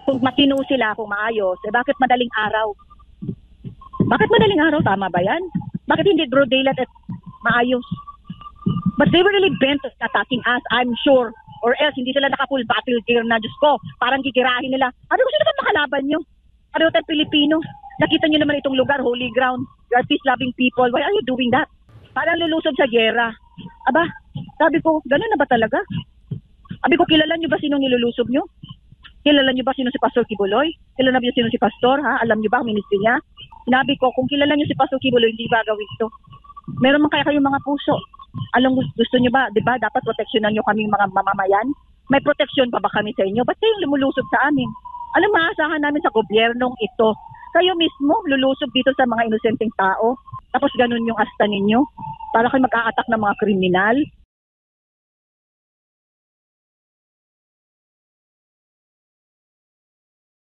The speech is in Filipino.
Kung matino sila, kung maayos, bakit madaling araw? Bakit madaling araw? Tama ba yan? Bakit hindi broad daylight at maayos? But they were really bent on attacking us, I'm sure. Or else, hindi sila naka-full battle gear na, Diyos ko, parang gigirahin nila. Ano gusto naman makalaban nyo? Ano tayo Pilipino? Nakita nyo naman itong lugar, holy ground. You are peace-loving people. Why are you doing that? Parang lulusob sa gera. Aba, sabi ko, gano'n na ba talaga? Sabi ko, kilala nyo ba sinong nilulusob nyo? Kilala nyo ba sino si Pastor Kibuloy? Kilala nyo sino si Pastor? Ha? Alam nyo ba ang ministry niya? Sinabi ko, kung kilala nyo si Pastor Kibuloy, hindi ba gawin ito? Meron man kaya kayong mga puso. Alam gusto nyo ba, di ba, dapat proteksyonan nyo kaming mga mamamayan? May proteksyon pa ba kami sa inyo? Ba't kayong lumulusob sa amin? Alam, maasahan namin sa gobyernong ito. Kayo mismo, lulusob dito sa mga inosenteng tao. Tapos ganun yung asta ninyo. Para kayo mag-a-attack ng mga kriminal.